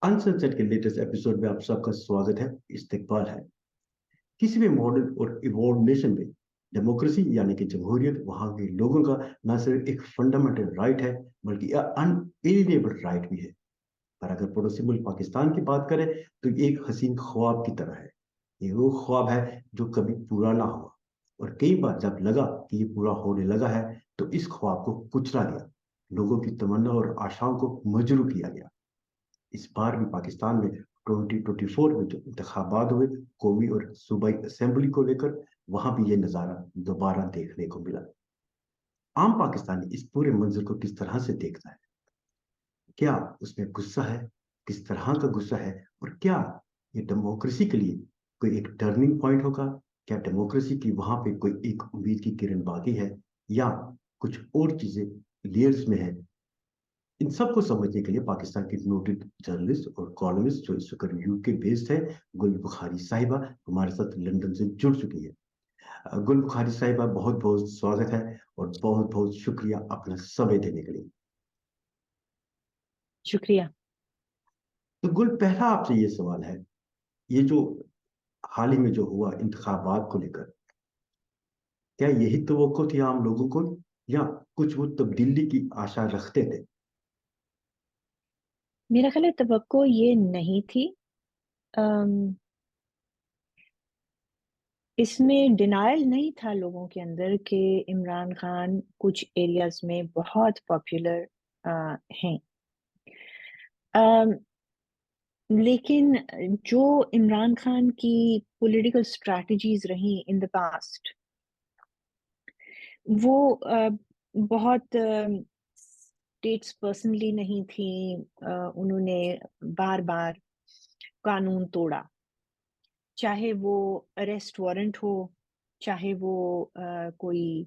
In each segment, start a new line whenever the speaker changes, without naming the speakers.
अनसंसर्ड के latest episode में आप सबका स्वागत है, इस्तकबाल है। किसी भी मॉडर्न और इवॉल्व नेशन में डेमोक्रेसी यानी कि जमहूरियत वहां के लोगों का न सिर्फ एक फंडामेंटल राइट है बल्कि अनएलिनेबल राइट भी है। पर अगर पड़ोसी मुल्क पाकिस्तान की बात करें तो ये एक हसीन ख्वाब की तरह है। ये वो ख्वाब है जो कभी पूरा ना हुआ, और कई बार जब लगा कि ये पूरा होने लगा है तो इस ख्वाब को कुचला गया, लोगों की तमन्ना और आशाओं को मजरू किया गया। इस बार भी पाकिस्तान में 2024 में जो इंतखाबात हुए कौमी और सूबाई असेंबली को लेकर, वहां भी ये नज़ारा दोबारा देखने को मिला। आम पाकिस्तानी इस पूरे मंजर को किस तरह से देखता है? क्या उसमें गुस्सा है? किस तरह का गुस्सा है? और क्या ये डेमोक्रेसी के लिए कोई एक टर्निंग पॉइंट होगा? क्या डेमोक्रेसी की वहां पे कोई एक उम्मीद की किरण बाकी है, या कुछ और चीजें लेयर्स में है? इन सबको समझने के लिए पाकिस्तान की नोटेड जर्नलिस्ट और कॉलमिस्ट जो इस वक्त यूके बेस्ड है, गुल बुखारी साहिबा हमारे साथ लंदन से जुड़ चुकी है। गुल बुखारी साहिबा, बहुत बहुत स्वागत है और बहुत बहुत शुक्रिया अपना समय देने के लिए।
शुक्रिया।
तो गुल, पहला आपसे ये सवाल है, ये जो हाल ही में जो हुआ इंतखाबात को लेकर, क्या यही तवक्को थी आम लोगों को, या कुछ वो तब्दीली की आशा रखते थे?
मेरा ख्याल है तवक्को ये नहीं थी। अम, इसमें डिनायल नहीं था लोगों के अंदर कि इमरान खान कुछ एरियाज में बहुत पॉपुलर हैं। अम, लेकिन जो इमरान खान की पॉलिटिकल स्ट्रैटेजीज रही इन द पास्ट, वो बहुत स्टेट्स पर्सनली नहीं थी। उन्होंने बार बार कानून तोड़ा, चाहे वो अरेस्ट वारंट हो, चाहे वो कोई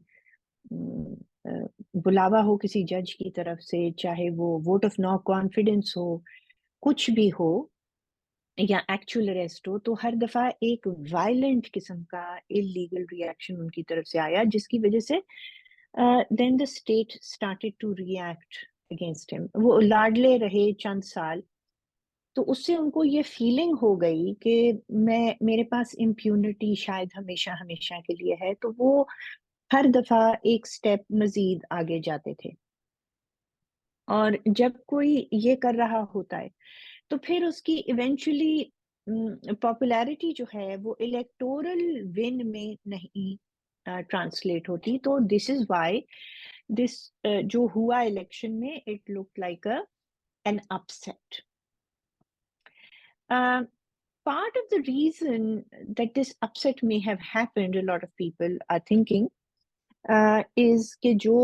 अम, अ, बुलावा हो किसी जज की तरफ से, चाहे वो वोट ऑफ नो कॉन्फिडेंस हो, कुछ भी हो, या एक्चुअल अरेस्ट हो, तो हर दफा एक वायलेंट किस्म का इलीगल रिएक्शन उनकी तरफ से आया, जिसकी वजह से then the state started to react against him. वो लाडले रहे चंद साल, तो उससे उनको ये फीलिंग हो गई कि मैं मेरे पास इम्प्यूनिटी शायद हमेशा हमेशा के लिए है, तो वो हर दफा एक स्टेप मजीद आगे जाते थे। और जब कोई ये कर रहा होता है तो फिर उसकी इवेंचुअली पॉपुलैरिटी जो है वो इलेक्टोरल विन में नहीं ट्रांसलेट होती। तो दिस इज व्हाई दिस जो हुआ इलेक्शन में, it look like an upset. Part of the reason that this upset may have happened, a lot of people are thinking, is कि जो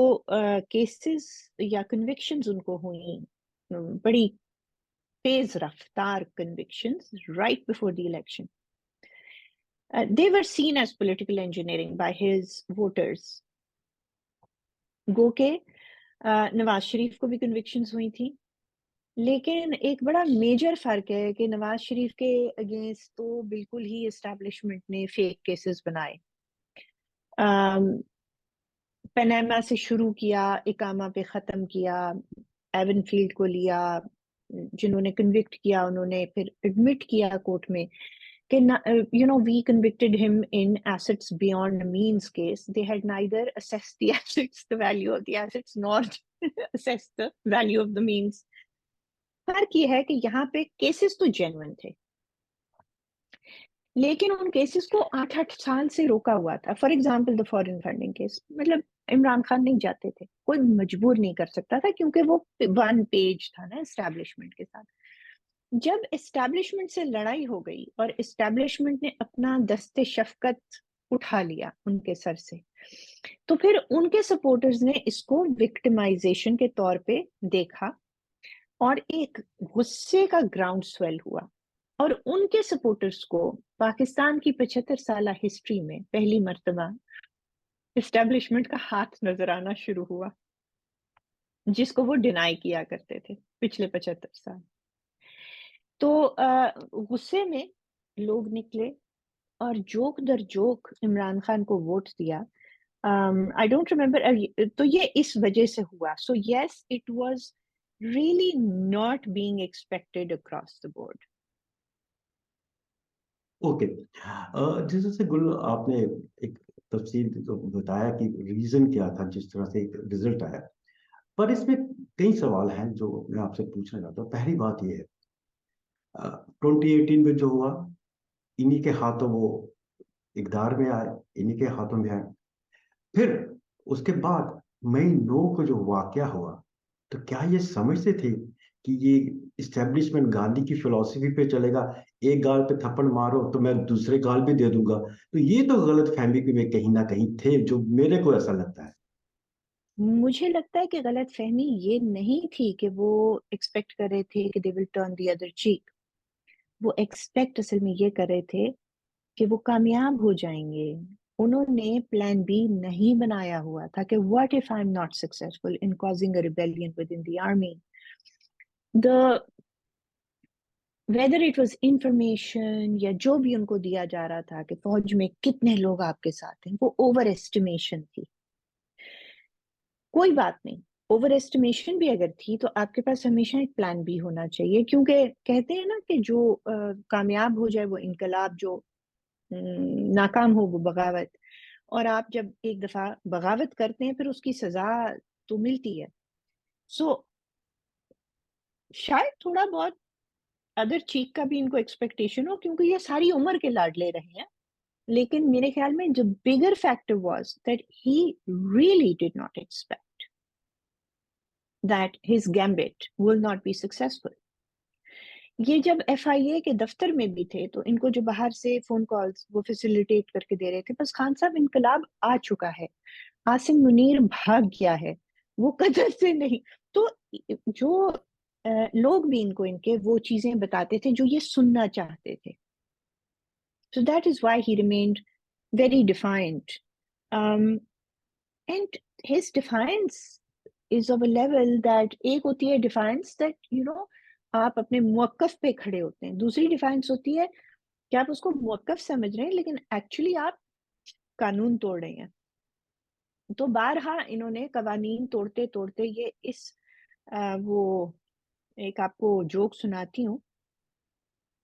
cases या convictions उनको हुई, बड़ी तेज रफ्तार convictions right before the election, they were seen as political engineering by his voters. गो के नवाज शरीफ को भी convictions हुई थी, लेकिन एक बड़ा मेजर फर्क है कि नवाज शरीफ के अगेंस्ट तो बिल्कुल ही एस्टैब्लिशमेंट ने फेक केसेस बनाए। पनामा से शुरू किया, इकामा पे खत्म किया, एवनफील्ड को लिया, जिन्होंने कन्विक्ट किया उन्होंने फिर एडमिट किया कोर्ट में कि we convicted him in assets beyond means case. They had neither assessed the assets, the value of the assets, nor assessed the value of the means. फर्क ये है कि यहाँ पे केसेस तो जेन्युइन थे, लेकिन उन केसेस को 8-8 साल से रोका हुआ था। For example the foreign funding case, मतलब इमरान खान नहीं जाते थे, कोई मजबूर नहीं कर सकता था, क्योंकि वो 1 पेज था ना एस्टैब्लिशमेंट के साथ। जब एस्टैब्लिशमेंट से लड़ाई हो गई और एस्टैब्लिशमेंट ने अपना दस्ते शफकत उठा लिया उनके सर से, तो फिर उनके सपोर्टर्स ने इसको विक्टिमाइजेशन के तौर पे देखा और एक गुस्से का ग्राउंड स्वेल हुआ। और उनके सपोर्टर्स को पाकिस्तान की 75 साल हिस्ट्री में पहली मर्तबा एस्टेब्लिशमेंट का हाथ नजर आना शुरू हुआ, जिसको वो डिनाई किया करते थे पिछले 75 साल। तो गुस्से में लोग निकले और जोक दर जोक इमरान खान को वोट दिया। आई डोंट रिमेम्बर, तो ये इस वजह से हुआ। So yes, it was really not being expected across the board.
Okay. जैसे से गुल आपने एक तफसील तो बताया कि रीजन क्या था जिस तरह से एक रिजल्ट आया, पर इसमें कई सवाल हैं जो मैं आपसे पूछना चाहता हूँ। पहली बात ये है, 2018 में जो हुआ, इन्हीं के हाथों वो इकदार में आए, इन्हीं के हाथों में आए। फिर उसके बाद मई 9 को जो वाकया हुआ, तो क्या ये समझते थे कि ये इस्टेब्लिशमेंट गांधी की फिलॉसफी पे चलेगा, एक गाल पे थप्पड़ मारो तो मैं दूसरे गाल भी दे दूंगा? तो ये तो गलत फहमी के में कहीं ना कहीं थे, जो मेरे को ऐसा लगता है।
मुझे लगता है कि गलतफ़हमी ये नहीं थी कि वो एक्सपेक्ट कर रहे थे कि they will turn the other cheek. वो एक्सपेक्ट असल में ये कर रहे थे कि वो कामयाब हो जाएँगे। उन्होंने प्लान बी नहीं बनाया हुआ था कि what if I am not successful in causing a rebellion within the army. The whether it was information या जो भी उनको दिया जा रहा था कि फ़ौज में कितने लोग आपके साथ हैं, वो ओवर एस्टिमेशन थी। कोई बात नहीं, ओवर एस्टिमेशन भी अगर थी तो आपके पास हमेशा एक प्लान बी होना चाहिए, क्योंकि कहते हैं ना कि जो कामयाब हो जाए वो इनकलाब, जो नाकाम हो वो बगावत। और आप जब एक दफ़ा बगावत करते हैं फिर उसकी सज़ा तो मिलती है। सो शायद थोड़ा बहुत अदर चीक का भी इनको एक्सपेक्टेशन हो, क्योंकि ये सारी उम्र के लाडले रहे हैं। लेकिन मेरे ख्याल में the bigger factor was that he really did not expect that his gambit will not be successful. ये जब एफआईए के दफ्तर में भी थे तो इनको जो बाहर से फोन कॉल्स वो फैसिलिटेट करके दे रहे थे, बस खान साहब इनकलाब आ चुका है, आसिम मुनीर भाग गया है, वो कदर से नहीं। तो जो लोग भी इनको इनके वो चीजें बताते थे जो ये सुनना चाहते थे। So that is why he remained very defiant, and his defines is of a level that एक होती है डिफाइंस दैट आप अपने मौकफ पे खड़े होते हैं, दूसरी डिफाइंस होती है कि आप उसको मौकफ समझ रहे हैं लेकिन एक्चुअली आप कानून तोड़ रहे हैं। तो बारहा इन्होंने कवानीन तोड़ते तोड़ते ये इस वो एक आपको जोक सुनाती हूँ।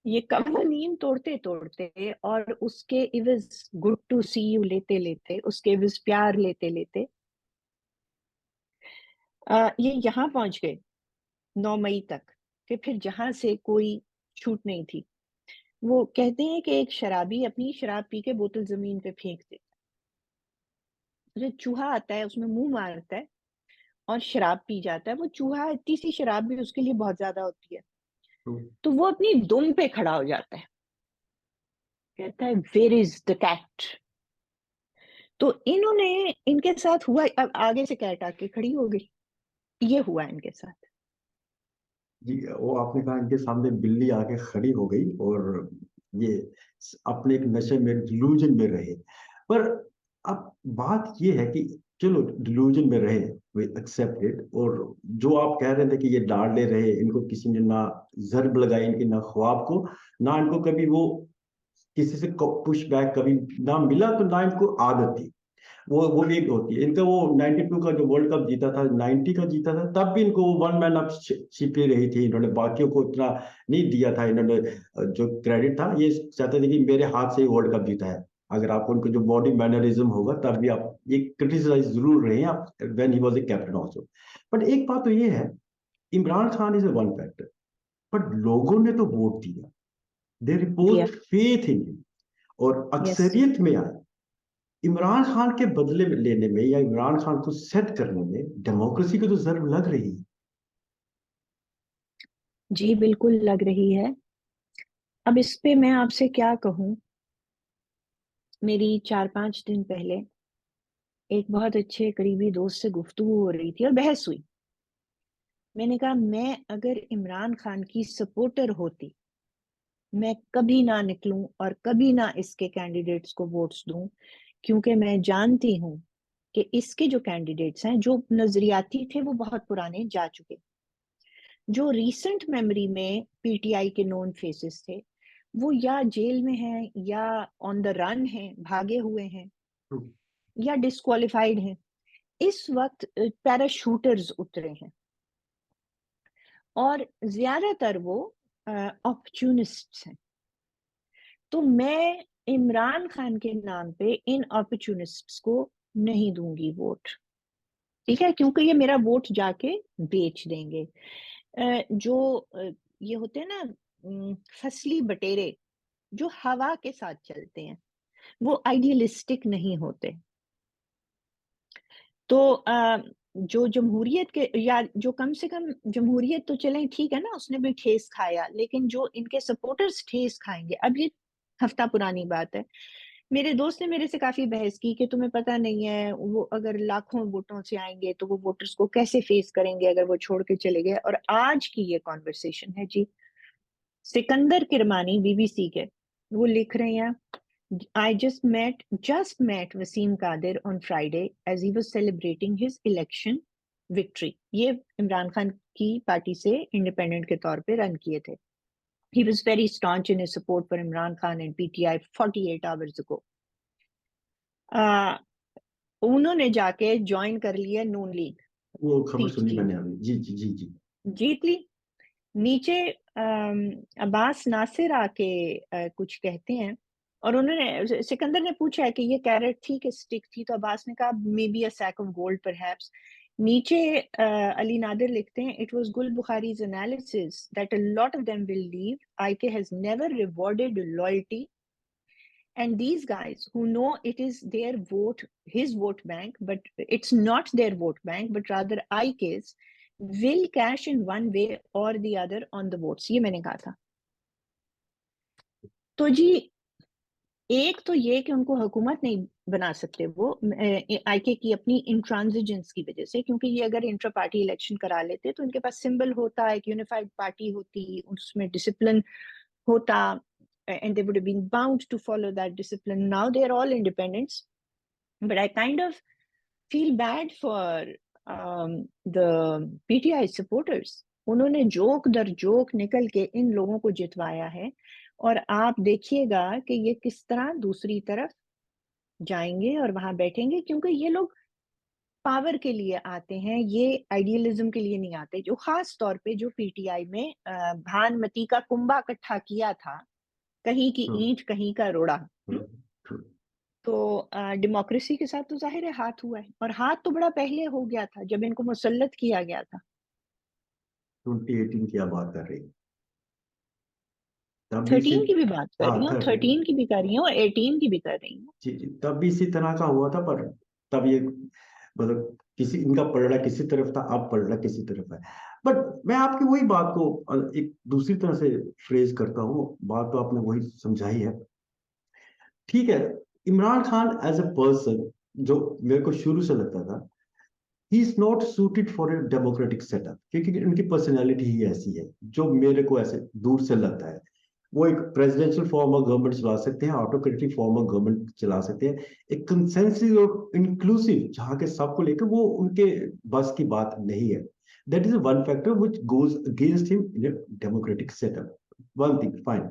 ये कवानीन तोड़ते तोड़ते और उसके इवज गुड टू सी यू लेते लेते, उसके इवज प्यार लेते लेते ये यहाँ पहुंच गए 9 मई तक, कि फिर जहां से कोई छूट नहीं थी। वो कहते हैं कि एक शराबी अपनी शराब पी के बोतल जमीन पे फेंक दे, जो चूहा आता है उसमें मुंह मारता है और शराब पी जाता है। वो चूहा, इतनी सी शराब भी उसके लिए बहुत ज्यादा होती है,
तो
तो वो अपनी दुम पे खड़ा हो जाता है, कहता है वेयर इज द कैट। तो इन्होंने, इनके साथ हुआ, अब आगे से कैट आके खड़ी हो गई, ये हुआ इनके साथ।
जी, वो आपने कहा इनके सामने बिल्ली आके खड़ी हो गई और ये अपने एक नशे में, डिलूजन में रहे। पर अब बात ये है कि चलो डिलूजन में रहे, वे एक्सेप्टेड, और जो आप कह रहे थे कि ये डांटे रहे, इनको किसी ने ना जर्ब लगाई इनके ना ख्वाब को, ना इनको कभी वो किसी से पुश बैक कभी ना मिला, तो ना इनको आदत थी। वो भी एक होती है इनका। वो 92 का जो वर्ल्ड कप जीता था, 90 का जीता था, तब भी इनको वन मैन अप शिप ही रही थी। इन्होंने बाकियों को इतना नहीं दिया था, इन्होंने जो क्रेडिट था, ये चाहते थे कि मेरे हाथ से ही वर्ल्ड कप जीता है। अगर आपको उनको जो बॉडी मैनरिज्म होगा तब भी आप ये क्रिटिसाइज जरूर रहे हैं आप, when he was a captain also. But एक बात तो ये है, Imran Khan is a one factor, but लोगों ने तो वोट दिया, दे
दिया।
रिपोज फेथ इन हिम, और
यस।
अक्सरियत में आए। इमरान खान के बदले में लेने में या इमरान खान को सेट करने में डेमोक्रेसी की तो जरूरत लग रही है।
जी बिल्कुल लग रही है। अब इस पे मैं आपसे क्या कहूँ। मेरी 4-5 दिन पहले एक बहुत अच्छे करीबी दोस्त से गुफ्तगू हो रही थी और बहस हुई। मैंने कहा मैं अगर इमरान खान की सपोर्टर होती, मैं कभी ना निकलूं और कभी ना इसके कैंडिडेट्स को वोट्स दूं, क्योंकि मैं जानती हूं कि इसके जो कैंडिडेट्स हैं जो नजरियाती थे वो बहुत पुराने जा चुके। जो रीसेंट मेमोरी में पीटीआई के नोन फेसेस थे वो या जेल में हैं या ऑन द रन हैं, भागे हुए हैं, या डिस्क्वालिफाइड हैं। इस वक्त पैराशूटर्स उतरे हैं। और ज्यादातर वो अपॉर्चुनिस्ट्स हैं। तो मैं इमरान खान के नाम पे इन अपॉर्चुनिस्ट्स को नहीं दूंगी वोट, ठीक है, क्योंकि ये मेरा वोट जाके बेच देंगे। जो ये होते हैं ना फसली बटेरे जो हवा के साथ चलते हैं, वो आइडियलिस्टिक नहीं होते। तो जो जमहूरियत के, या जो कम से कम जमहूरियत तो चलें ठीक है ना, उसने भी ठेस खाया, लेकिन जो इनके सपोर्टर्स ठेस खाएंगे, अब ये हफ्ता पुरानी बात है, मेरे दोस्त ने मेरे से काफी बहस की कि तुम्हें पता नहीं है वो अगर लाखों वोटों से आएंगे तो वो वोटर्स को कैसे फेस करेंगे अगर वो छोड़ के चले गए। और आज की ये कॉन्वर्सेशन है जी, सिकंदर किरमानी बीबीसी के, वो लिख रहे हैं, I just met Wasim Kadir on Friday as he was celebrating his election victory. ये इमरान खान की पार्टी से इंडिपेंडेंट के तौर पे रन किए थे। He was very staunch in his support for Imran Khan and PTI 48 hours ago. उन्होंने जाके ज्वाइन कर लिया नून लीग,
वो खबर
जीत
सुनी
ली,
मैंने अभी। जी जी जी जी।
जीत ली। नीचे अब्बास नासिर आके कुछ कहते हैं, और उन्होंने, सिकंदर ने पूछा है कि ये कैरेट थी कि स्टिक थी, तो अब्बास ने कहा may be a sack of gold perhaps. नीचे अली नादिर लिखते हैं, it was Gul Bukhari's analysis that a lot of them will leave, IK has never rewarded loyalty, and these guys who know it is their vote, his vote bank, but it's not their vote bank but rather IK's, will cash in one way or the other on the votes। ये मैंने कहा था। तो जी, एक तो ये कि उनको हुकूमत नहीं बना सकते वो आईके की अपनी इंट्रांजिजेंस की वजह से, क्योंकि ये अगर इंट्रा पार्टी इलेक्शन करा लेते तो इनके पास सिंबल होता, एक यूनिफाइड पार्टी होती, उसमें डिसिप्लिन होता, and they would have been bound to follow that discipline. Now they're all independents, but I kind of feel bad for the PTI supporters। उन्होंने जोक दर जोक निकल के इन लोगों को जितवाया है, और आप देखिएगा कि ये किस तरह दूसरी तरफ जाएंगे और वहां बैठेंगे, क्योंकि ये लोग पावर के लिए आते हैं, ये आइडियलिज्म के लिए नहीं आते। जो खास तौर पे जो पीटीआई में भानुमति का कुंभा इकट्ठा किया था, कहीं की
हम्म,
ईंट कहीं का रोड़ा,
हम्म, हम्म।
तो डेमोक्रेसी के साथ तो जाहिर है हाथ हुआ है, और हाथ तो बड़ा पहले हो गया था जब इनको मुसल्लत किया गया था।
2018 की आप बात कर रही हैं? तब भी इसी।
13 की भी बात कर
हाँ,
रही हूँ,
13।
13 की भी कर रही हूँ, 18 की भी कर रही हूँ।
जी जी, तब भी इसी तरह का हुआ था, पर तब ये मतलब किसी इनका पलड़ा किसी तरफ था, अब पलड़ा किसी तरफ है। बट मैं आपकी वही बात को एक दूसरी तरह से फ्रेज करता हूँ। बात तो आपने वही समझाई है, ठीक है। Imran Khan as a person, जो मेरे को शुरू से लगता था, he is not suited for a democratic setup, क्योंकि उनकी पर्सनैलिटी ही ऐसी है, जो मेरे को ऐसे दूर से लगता है। वो एक प्रेसिडेंशियल फॉर्म ऑफ गवर्नमेंट चला सकते हैं, ऑटोक्रेटिक फॉर्म ऑफ गवर्नमेंट चला सकते हैं, एक कंसेंसस और इंक्लूसिव जहाँ के सबको लेकर, वो उनके बस की बात नहीं है। That is one factor which goes against him in A democratic setup. One thing fine.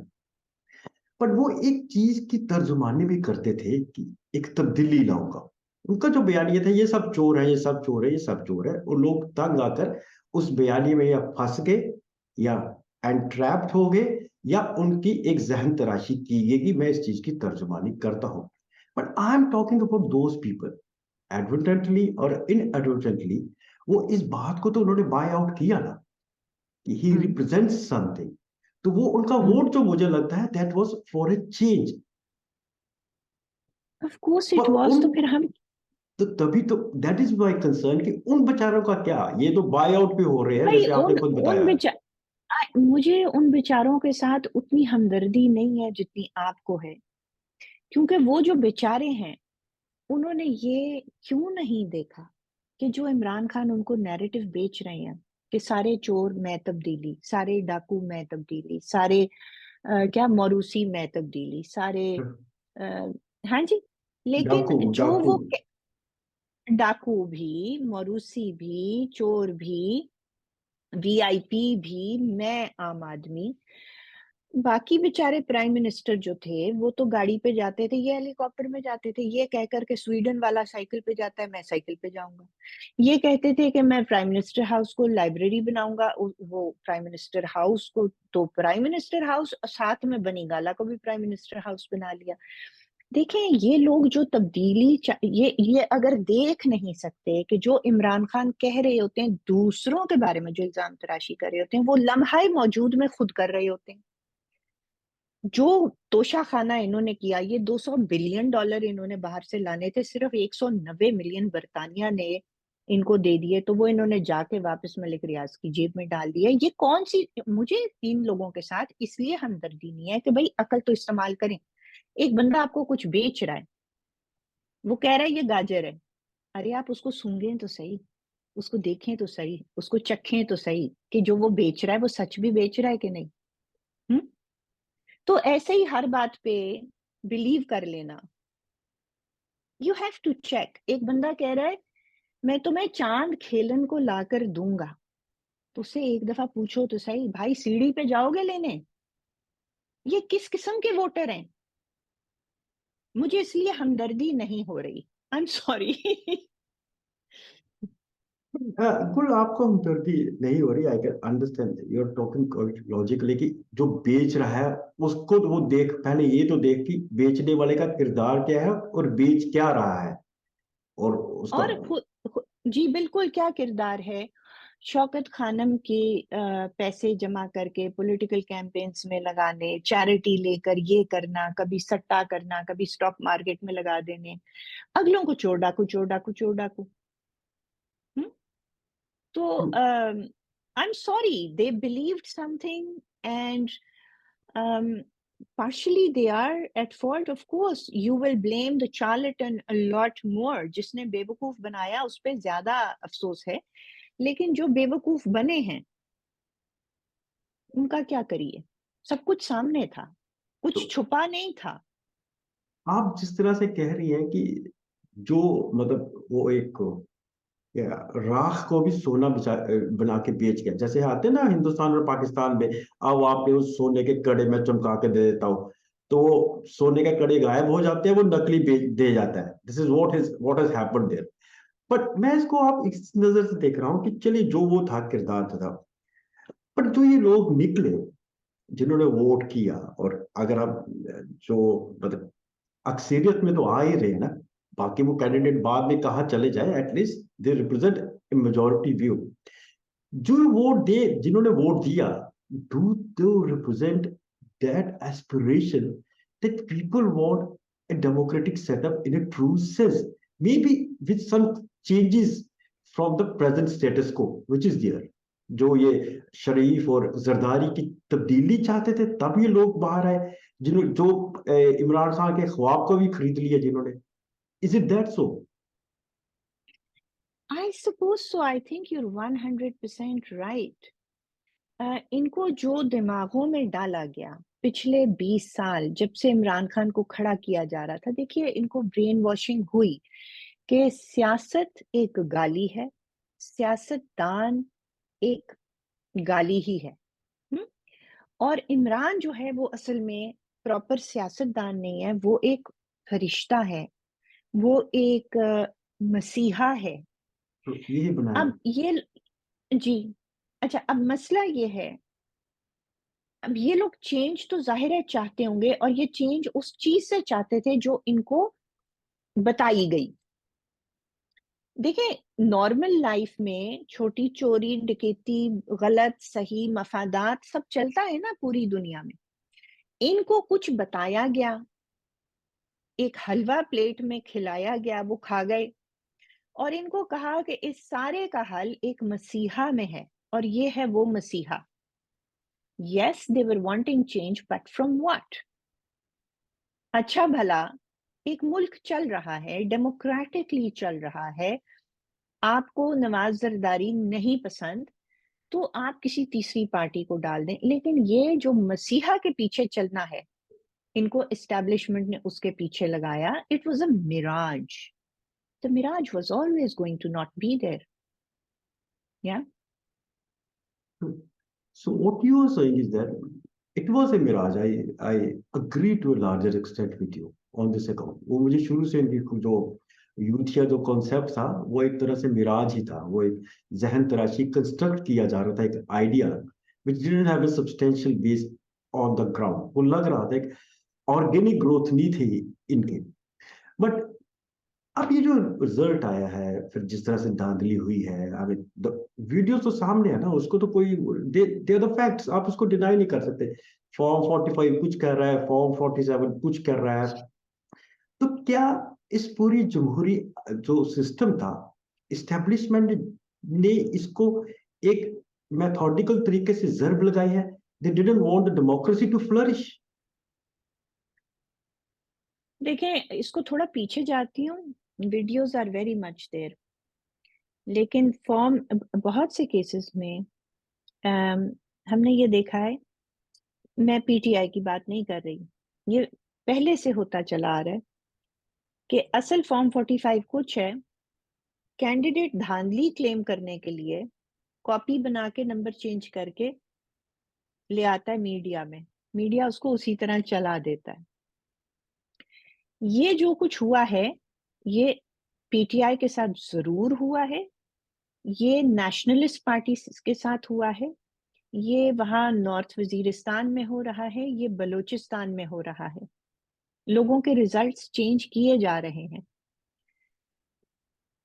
पर वो एक चीज की तर्जुमानी भी करते थे कि एक तब्दीली लाऊंगा। उनका जो बयानिया था, ये सब चोर है, ये सब चोर है, ये सब चोर है, और लोग तंग आकर उस बयानी में या फंस गए, या एंट्रैप्ड हो गए, या उनकी एक जहन तराशी की गई कि मैं इस चीज की तर्जुमानी करता हूं। But I am talking about those people, advertently और इनएडवर्टेंटली, वो इस बात को तो उन्होंने बाय आउट किया ना, कि ही
हम्म
रिप्रेजेंट्स समथिंग। तो वो उनका
हम्म
वोट जो मुझे लगता है that was for a change.
Of course
पर
इट वाज।
उन
तो फिर हम,
तो तभी तो दैट इज माय कंसर्न कि उन बेचारों का क्या, ये तो बाय आउट पे हो रहे हैं,
भाई
जैसे आपने
उन
खुद
उन
बताया।
बेचार मुझे उन बेचारों के साथ उतनी हमदर्दी नहीं है जितनी आपको है, क्योंकि वो जो बेचारे हैं, उन्होंने ये क्यों नहीं देखा कि जो इमरान खान उनको नैरेटिव बेच रहे हैं कि सारे चोर मैं तब्दीली, सारे डाकू मैं तब्दीली, सारे क्या मौरूसी मैं तब्दीली, सारे आ, हाँ जी, लेकिन
डाकू
जो
डाकू।
वो डाकू भी, मौरूसी भी, चोर भी, वीआईपी भी, मैं आम आदमी, बाकी बेचारे प्राइम मिनिस्टर जो थे वो तो गाड़ी पे जाते थे, ये हेलीकॉप्टर में जाते थे। ये कह करके स्वीडन वाला साइकिल पे जाता है, मैं साइकिल पे जाऊंगा। ये कहते थे कि मैं प्राइम मिनिस्टर हाउस को लाइब्रेरी बनाऊंगा, वो प्राइम मिनिस्टर हाउस को, तो प्राइम मिनिस्टर हाउस साथ में बनी गाला को भी प्राइम मिनिस्टर हाउस बना लिया। देखें, ये लोग जो ये अगर देख नहीं सकते कि जो इमरान खान कह रहे होते हैं, दूसरों के बारे में जो इल्जाम तराशी कर रहे होते हैं, वो लम्हा मौजूद में खुद कर रहे होते हैं। जो तोशाखाना इन्होंने किया, ये 200 बिलियन डॉलर इन्होंने बाहर से लाने थे, सिर्फ 190 मिलियन बर्तानिया ने इनको दे दिए, तो वो इन्होंने जाके वापस मलिक रियाज की जेब में डाल दिया। ये कौन सी, मुझे इन लोगों के साथ इसलिए हमदर्दी नहीं है कि भाई अकल तो इस्तेमाल करें। एक बंदा आपको कुछ बेच रहा है, वो कह रहा है ये गाजर है, अरे आप उसको सूंघें तो सही, उसको देखें तो सही, उसको चखें तो सही कि जो वो बेच रहा है वो सच भी बेच रहा है कि नहीं। हम्म। तो ऐसे ही हर बात पे बिलीव कर लेना, यू हैव टू चेक। एक बंदा कह रहा है मैं तुम्हें चांद खेलन को लाकर दूंगा, तो उससे एक दफा पूछो तो सही, भाई सीढ़ी पे जाओगे लेने? ये किस किस्म के वोटर हैं? मुझे इसलिए हमदर्दी नहीं हो रही, आई एम सॉरी।
कुल आपको हमदर्दी नहीं हो रही। I can understand you are talking logically कि जो बेच रहा है उसको तो वो देख, पहले ये तो देख कि बेचने वाले का किरदार क्या है और बेच क्या रहा है, और उसका।
और जी बिल्कुल, क्या किरदार है। शौकत खानम के पैसे जमा करके पॉलिटिकल कैंपेन्स में लगाने, चैरिटी लेकर ये करना, कभी सट्टा करना, कभी स्टॉक मार्केट में लगा देने, अगलों को चोर डाकू, चोर डाकू, चोर डाकू। हम्म? तो I am sorry, they believed something and partially they are at fault. Of course you will blame the charlatan a lot more, जिसने बेवकूफ बनाया उस पे ज्यादा अफसोस है, लेकिन जो बेवकूफ बने हैं उनका क्या करिए। सब कुछ सामने था,
तो
कुछ छुपा नहीं था।
आप जिस तरह से कह रही हैं कि जो मतलब वो एक या राख को भी सोना बना के बेच गया, जैसे आते हैं ना हिंदुस्तान और पाकिस्तान में, अब आपने उस सोने के कड़े में चमका के दे देता हूँ, तो वो सोने के कड़े गायब हो जाते हैं, वो नकली बेच दे जाता है। This is what has happened there. But मैं इसको आप इस नजर से देख रहा हूँ कि चलिए जो वो था किरदार था, पर जो ये लोग निकले जिन्होंने वोट किया, और अगर आप जो मतलब अक्सरियत में तो आ ही रहे हैं ना, बाकी वो कैंडिडेट बाद में कहाँ चले जाए, at least they represent a majority view. जो वोट दे जिन्होंने वोट दिया, do they represent that aspiration that people want a democratic setup in a true sense, maybe with some changes from the present status quo which is there। जो ये शरीफ और जरदारी की तब्दीली चाहते थे, तब ये लोग बाहर आए, जिन्होंने जो इमरान खान के ख्वाब को भी खरीद लिया जिन्होंने। Is it that so?
I suppose so, I think you're 100% right. इनको जो दिमागों में डाला गया पिछले 20 साल जब से इमरान खान को खड़ा किया जा रहा था, देखिए इनको ब्रेन वॉशिंग हुई कि सियासत एक गाली है, सियासतदान एक गाली ही है। हम्म? और इमरान जो है वो असल में प्रॉपर सियासतदान नहीं है, वो एक फरिश्ता है, वो एक मसीहा है।
तो यही बनाया।
अब ये, जी, अच्छा, अब मसला ये है, अब ये लोग चेंज तो जाहिर है चाहते होंगे, और ये चेंज उस चीज से चाहते थे जो इनको बताई गई। देखिए, नॉर्मल लाइफ में छोटी चोरी डकैती, गलत सही मफादात सब चलता है ना पूरी दुनिया में। इनको कुछ बताया गया, एक हलवा प्लेट में खिलाया गया, वो खा गए, और इनको कहा कि इस सारे का हल एक मसीहा में है, और ये है वो मसीहा। Yes, they were wanting change, but from what? अच्छा भला एक मुल्क चल रहा है, डेमोक्रेटिकली चल रहा है, आपको नवाज जरदारी नहीं पसंद तो आप किसी तीसरी पार्टी को डाल दें, लेकिन ये जो मसीहा के पीछे चलना है, इनको एस्टेब्लिशमेंट ने उसके पीछे लगाया। It was a mirage, the mirage was always going to not be there. या
So what you are saying is that it was a mirage. I agree to a larger extent with you on this account। वो मुझे शुरू से इनकी जो youth या जो concept था वो एक तरह से मिराज ही था। वो एक जहन तराशी कंस्ट्रक्ट किया जा रहा था, एक idea which didn't have a substantial base on the ground। वो लग रहा था एक ऑर्गेनिक ग्रोथ नहीं थी इनकी। बट अब ये जो रिजल्ट आया है, फिर जिस तरह से धांधली हुई है, आई मीन वीडियो तो सामने है ना, उसको तो कोई दे द फैक्ट्स, आप उसको डिनाई नहीं कर सकते। फॉर्म 45 कुछ कर रहा है, फॉर्म 47 कुछ कर रहा है। तो क्या इस पूरी जमहूरी जो सिस्टम था, इस्टेब्लिशमेंट ने इसको एक मेथोडिकल तरीके से जर्ब लगाई है? They didn't want the democracy to flourish.
देखें, इसको थोड़ा पीछे जाती हूँ, videos are very much there, लेकिन फॉर्म बहुत से केसेस में हमने ये देखा है, मैं पीटीआई की बात नहीं कर रही, ये पहले से होता चला आ रहा है कि असल फॉर्म 45 कुछ है, कैंडिडेट धांधली क्लेम करने के लिए कॉपी बना के नंबर चेंज करके ले आता है मीडिया में, मीडिया उसको उसी तरह चला देता है। ये जो कुछ हुआ है, ये पीटीआई के साथ जरूर हुआ है, ये नेशनलिस्ट पार्टी के साथ हुआ है, ये वहां नॉर्थ वजीरिस्तान में हो रहा है, ये बलूचिस्तान में हो रहा है। लोगों के रिजल्ट्स चेंज किए जा रहे हैं।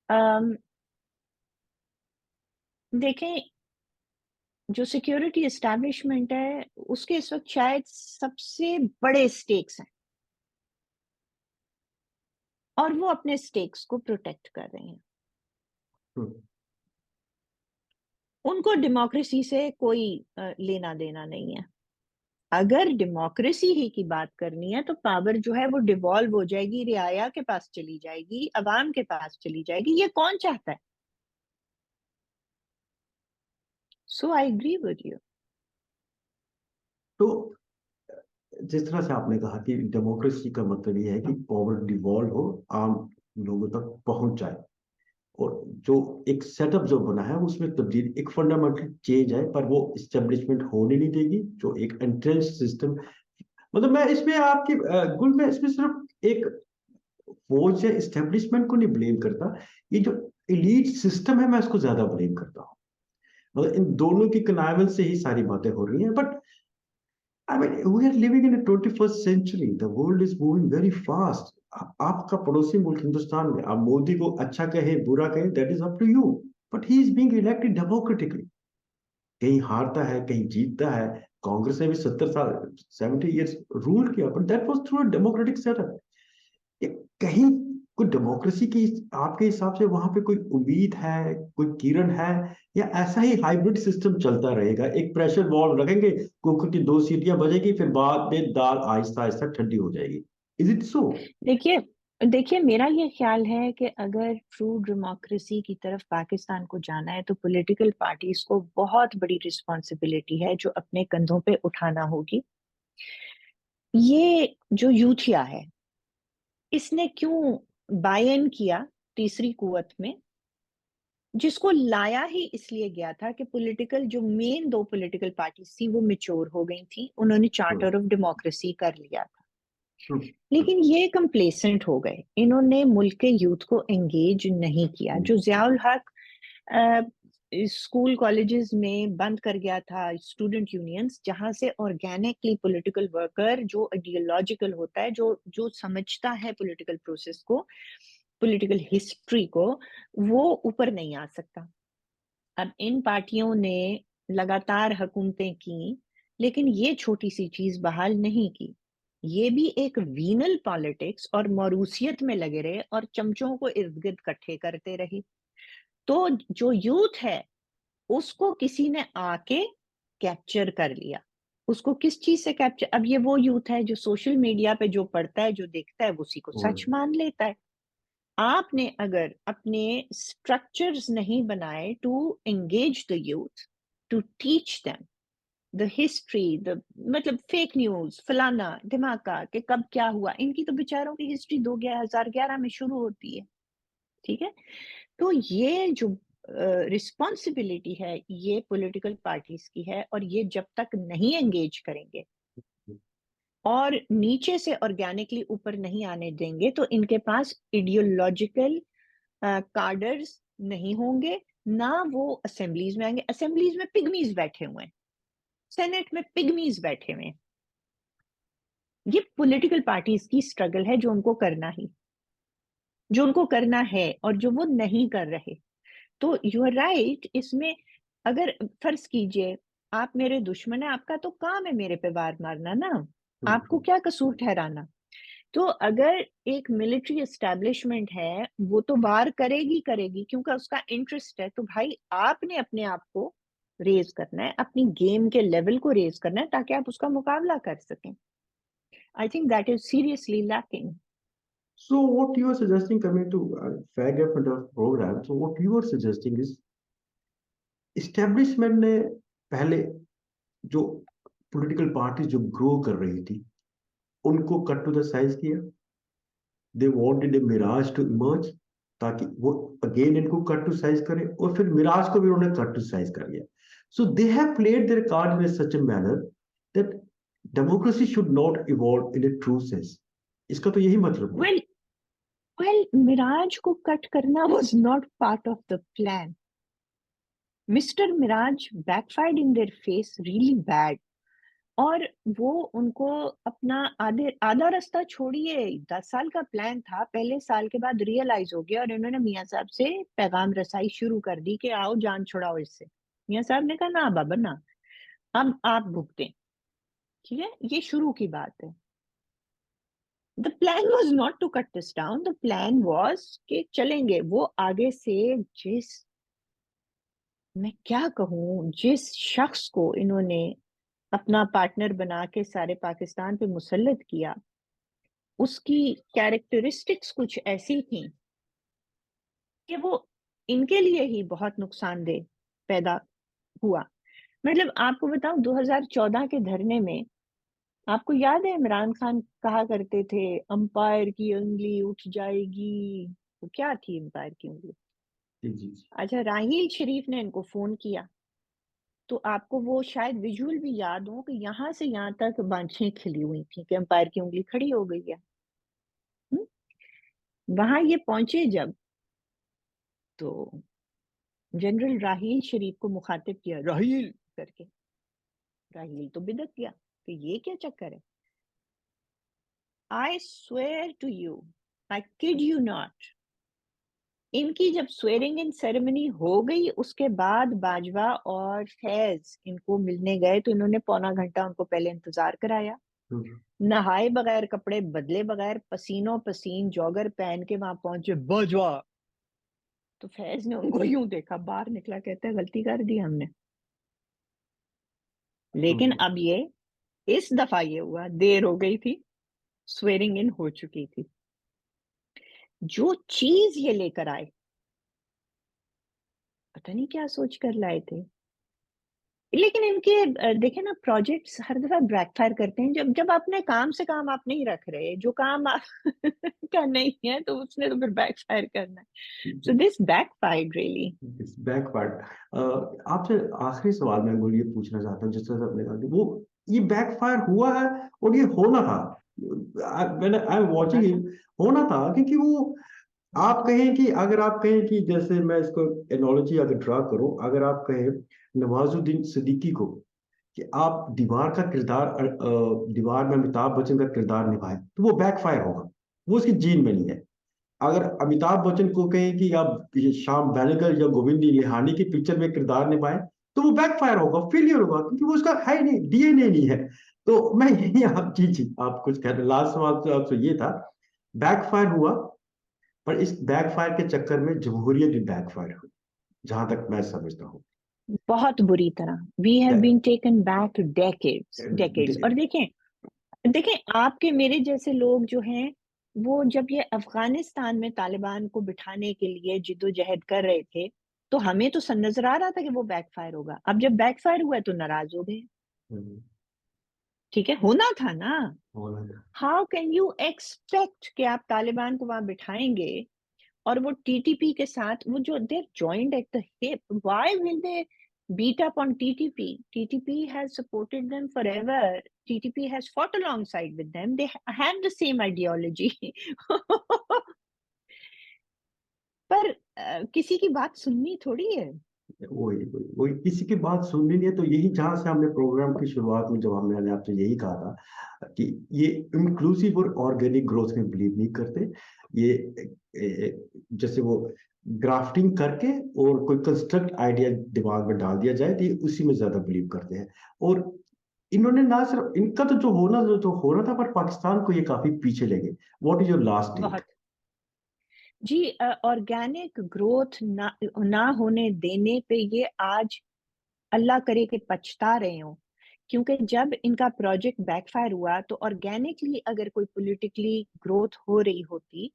अम, देखें, जो सिक्योरिटी एस्टैब्लिशमेंट है उसके इस वक्त शायद सबसे बड़े स्टेक्स हैं और वो अपने स्टेक्स को प्रोटेक्ट कर रहे हैं। उनको डेमोक्रेसी से कोई लेना देना नहीं है। अगर डेमोक्रेसी ही की बात करनी है तो पावर जो है वो डिवॉल्व हो जाएगी, रियाया के पास चली जाएगी, अवाम के पास चली जाएगी। ये कौन चाहता है? सो आई एग्री विद यू।
तो जिस तरह से आपने कहा कि डेमोक्रेसी का मतलब ये है कि पावर डिवॉल्व हो, आम लोगों तक पहुंच जाए, और जो एक सेटअप जो बना है उसमें तब्दील, एक फंडामेंटल चेंज है, पर वो इस्टेब्लिशमेंट होने नहीं देगी। जो एक एंट्रेंस सिस्टम, मतलब मैं इसमें आपकी गुल, मैं इसमें सिर्फ एक फौज या इस्टेब्लिशमेंट को नहीं ब्लेम करता, ये जो इलीट सिस्टम है मैं इसको ज्यादा ब्लेम करता हूँ। मतलब इन दोनों की कनाइवेंस से ही सारी बातें हो रही हैं। But I mean, we are living in the 21st century. The world is moving very fast. आपका पड़ोसी मुल्क हिंदुस्तान में, आप मोदी को अच्छा कहे बुरा कहे, that is up to you, but he is being elected democratically. कहीं हारता है, कहीं जीतता है। कांग्रेस ने भी 70 साल, 70 years रूल किया, but that was through a democratic setup. कहीं कोई डेमोक्रेसी की आपके हिसाब से वहां पे कोई उम्मीद है, कोई किरण है, या ऐसा ही हाइब्रिड सिस्टम चलता रहेगा? एक प्रेशर वॉल्व रखेंगे, कुकर की 2 सीटियां बजेगी, फिर बाद में दाल आहिस्ता आहिस्ता ठंडी हो जाएगी। Is it so?
देखिए देखिए, मेरा ये ख्याल है कि अगर ट्रू डेमोक्रेसी की तरफ पाकिस्तान को जाना है तो पॉलिटिकल पार्टीज को बहुत बड़ी रिस्पॉन्सिबिलिटी है जो अपने कंधों पे उठाना होगी। ये जो यूथिया है, इसने क्यों बाय इन किया तीसरी कुवत में, जिसको लाया ही इसलिए गया था कि पॉलिटिकल जो मेन दो पॉलिटिकल पार्टीज थी वो मेच्योर हो गई थी, उन्होंने चार्टर ऑफ डेमोक्रेसी कर लिया था। लेकिन ये कंप्लेसेंट हो गए, इन्होंने मुल्क के यूथ को एंगेज नहीं किया। जो जियाउल हक स्कूल कॉलेजेस में बंद कर गया था स्टूडेंट यूनियंस, जहां से ऑर्गेनिकली पॉलिटिकल वर्कर जो आइडियोलॉजिकल होता है, जो जो समझता है पॉलिटिकल प्रोसेस को, पॉलिटिकल हिस्ट्री को, वो ऊपर नहीं आ सकता। अब इन पार्टियों ने लगातार हुकूमतें की, लेकिन ये छोटी सी चीज बहाल नहीं की। ये भी एक वीनल पॉलिटिक्स और मौरूसियत में लगे रहे और चमचों को इर्द गिर्द इकट्ठे करते रहे। तो जो यूथ है उसको किसी ने आके कैप्चर कर लिया। उसको किस चीज से कैप्चर? अब ये वो यूथ है जो सोशल मीडिया पे जो पढ़ता है, जो देखता है, उसी को सच मान लेता है। आपने अगर अपने स्ट्रक्चर्स नहीं बनाए to engage the youth, to teach them the history, the मतलब फेक न्यूज फलाना धमाका कि कब क्या हुआ, इनकी तो बेचारों की हिस्ट्री 2011 में शुरू होती है। ठीक है, तो ये जो रिस्पॉन्सिबिलिटी है ये पॉलिटिकल पार्टीज की है, और ये जब तक नहीं एंगेज करेंगे और नीचे से ऑर्गेनिकली ऊपर नहीं आने देंगे, तो इनके पास आइडियोलॉजिकल कार्डर्स नहीं होंगे, ना वो असेंबलीज में आएंगे। असेंबलीज में पिग्मीज बैठे हुए हैं, सेनेट में पिग्मीज बैठे हुए हैं। ये पॉलिटिकल पार्टीज की स्ट्रगल है, जो उनको करना है और जो वो नहीं कर रहे। तो यू आर राइट, इसमें अगर फर्ज कीजिए आप मेरे दुश्मन है, आपका तो काम है मेरे पे वार मारना ना, आपको क्या कसूर ठहराना। तो अगर एक मिलिट्री एस्टेब्लिशमेंट है, वो तो वार करेगी करेगी क्योंकि उसका इंटरेस्ट है। तो भाई आपने अपने आप को रेज करना है, अपनी गेम के लेवल को रेज करना है, ताकि आप उसका मुकाबला कर सकें। I think that is seriously lacking.
So what you are suggesting, coming to fag and program, so what you are suggesting is establishment ने पहले जो पॉलिटिकल पार्टी जो ग्रो कर रही थी उनको कट टू द साइज किया, they wanted A Miraj to emerge, ताकि वो अगेन इनको कट टू साइज करे, और फिर मिराज को भी उन्होंने कट टू साइज कर लिया। So they have played their card in such a manner that democracy should not evolve in a true sense. इसका तो यही मतलब हुआ।
वेल वेल, मिराज को कट करना was not part of the plan. Mister mirage backfired in their face really bad. और वो उनको अपना आधे आधा रास्ता छोड़िए, 10 साल का प्लान था, पहले साल के बाद रियलाइज हो गया और इन्होंने मियाँ साहब से पैगाम रसाई शुरू कर दी कि आओ जान छुड़ाओ इससे। मियाँ साहब ने कहा ना बाबा ना, अब आप भुगतें। ठीक है, ये शुरू की बात है। The plan was not to cut this down, the plan was कि चलेंगे वो आगे से। जिस मैं क्या कहूँ, जिस शख्स को इन्होंने अपना पार्टनर बना के सारे पाकिस्तान पे मुसल्लत किया, उसकी कैरेक्टरिस्टिक्स कुछ ऐसी थी कि वो इनके लिए ही बहुत नुकसानदेह पैदा हुआ। मतलब आपको बताऊं, 2014 के धरने में आपको याद है इमरान खान कहा करते थे अंपायर की उंगली उठ जाएगी। तो क्या थी अंपायर की उंगली?
जी जी जी।
अच्छा, राहील शरीफ ने इनको फोन किया, तो आपको वो शायद विजुअल भी याद हो कि यहाँ से यहाँ तक बांछें खिली हुई थी कि अंपायर की उंगली खड़ी हो गई है। वहां ये पहुंचे जब, तो जनरल राहील शरीफ को मुखातिब किया राहील करके। राहील तो बिदक गया कि ये क्या चक्कर है। I swear to you, I kid you not, इनकी जब स्वेरिंग इन सेरेमनी हो गई, उसके बाद बाजवा और फैज इनको मिलने गए, तो इन्होंने पौना घंटा उनको पहले इंतजार कराया।
हम्म,
नहाए बगैर, कपड़े बदले बगैर, पसीनों पसीन जॉगर पहन के वहां पहुंचे बाजवा। तो फैज ने उनको यूं देखा, बाहर निकला, कहता है गलती कर दी हमने। लेकिन
हम्म,
अब ये इस दफा ये हुआ, देर हो गई थी, स्वेरिंग इन हो चुकी थी। जो चीज ये लेकर आए, पता नहीं क्या सोच कर लाए थे। लेकिन इनके देखे ना, प्रोजेक्ट्स हर दफा बैकफायर करते हैं। जब जब अपने काम से काम आप नहीं रख रहे, जो काम आप का नहीं है, तो उसने तो फिर बैकफायर करना है। So this backfired really.
Backward. आपसे आखिरी सवाल मैं वो ये पूछना चाहता हूँ, जिस तरह से आपने कहा कि वो ये बैकफायर हुआ है और ये होना था। मैंने आई एम
होना
वाचिंग
था।
इट, होना था क्योंकि वो, आप कहें कि अगर आप कहें कि जैसे मैं इसको एनोलॉजी अगर ड्रा करूं, अगर आप कहें नवाजुद्दीन सिद्दीकी को कि आप दीवार का किरदार दीवार में अमिताभ बच्चन का किरदार निभाए, तो वो बैकफायर होगा, वो उसकी जीन में नहीं है। अगर अमिताभ बच्चन को कहें कि आप ये श्याम बेनेगल या गोविंद निहानी की पिक्चर में किरदार निभाए, तो वो बैकफायर होगा, फेलियर होगा, क्योंकि वो उसका है ही नहीं, डीएनए नहीं है। तो मैं यही, आप जी जी आप कुछ कह रहे, लास्ट सवाल तो आपसे ये था, बैकफायर हुआ, पर इस बैकफायर के चक्कर में जमहूरियत भी बैकफायर हुई, जहां तक मैं समझता हूँ।
बहुत बुरी तरह। We have been taken back decades decades. और देखें, देखें आपके मेरे जैसे लोग जो हैं, वो जब ये अफगानिस्तान में तालिबान को बिठाने के लिए जिद्दोजहद कर रहे थे, तो हमें तो नजर आ रहा था कि वो बैकफायर होगा। अब जब बैकफायर हुआ तो नाराज हो गए। ठीक है, होना था ना। हाउ कैन यू एक्सपेक्ट कि आप तालिबान को वहां बिठाएंगे और वो टीटीपी के साथ, वो जो they're joint at the hip, why will they beat up on TTP. TTP has supported them forever. TTP has fought alongside with them. They have the same ideology. पर किसी की बात सुननी थोड़ी है।
वही किसी की बात सुननी नहीं है। तो यही जहां से हमने प्रोग्राम की शुरुआत में जब हमने आपसे यही कहा था कि ये इंक्लूसिव और ऑर्गेनिक ग्रोथ में बिलीव नहीं करते। ये जैसे वो ग्राफ्टिंग करके और कोई कंस्ट्रक्ट आइडिया दिमाग में डाल दिया जाए तो ये उसी में ज्यादा बिलीव करते हैं। और इन्होंने ना सिर्फ इनका तो जो होना था, पर पाकिस्तान को ये काफी पीछे ले गए। व्हाट इज योर लास्ट
बहुत जी, ऑर्गेनिक ग्रोथ ना होने देने पे ये आज अल्लाह करे कि पछता रहे हो, क्योंकि जब इनका प्रोजेक्ट बैकफायर हुआ तो ऑर्गेनिकली अगर कोई पॉलिटिकली ग्रोथ हो रही होती,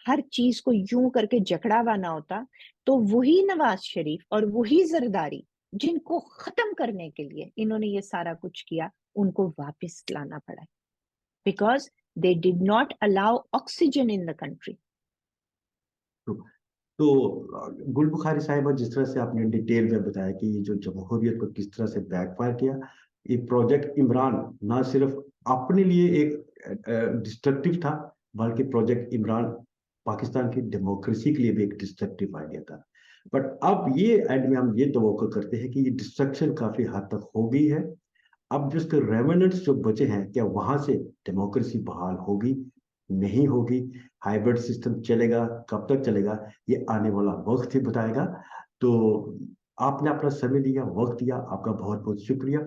हर चीज को यूं करके जकड़ा हुआ ना होता, तो वही नवाज शरीफ और वही जरदारी जिनको खत्म करने के लिए इन्होंने ये सारा कुछ किया, उनको वापस लाना पड़ा, because they did not allow oxygen in the country.
तो गुल बुखारी साहिबा, जिस तरह से आपने डिटेल में बताया कि जो जमहूरियत को किस तरह से बैकफायर किया, ये प्रोजेक्ट इमरान ना सिर्फ अपने लिए एक डिस्ट्रक्टिव था, बल्कि प्रोजेक्ट इमरान पाकिस्तान की डेमोक्रेसी के लिए भी एक डिस्ट्रक्टिव आइडिया था। बट अब ये एंड में हम ये तवक्को करते हैं कि ये डिस्ट्रक्शन काफी हद तक हो गई है। अब जिसके रेमिनेंट्स जो बचे हैं, क्या वहां से डेमोक्रेसी बहाल होगी, नहीं होगी, हाइब्रिड सिस्टम चलेगा, कब तक चलेगा, ये आने वाला वक्त ही बताएगा। तो आपने अपना समय दिया, वक्त दिया, आपका बहुत बहुत शुक्रिया।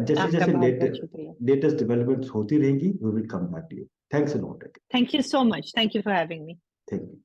जैसे
आपका
जैसे
बहुत बहुत शुक्रिया।
लेटेस्ट डेवलपमेंट्स होती रहेंगी, we will come back to you. Thanks a lot.
Thank you so much, thank you for having me.
Thank you.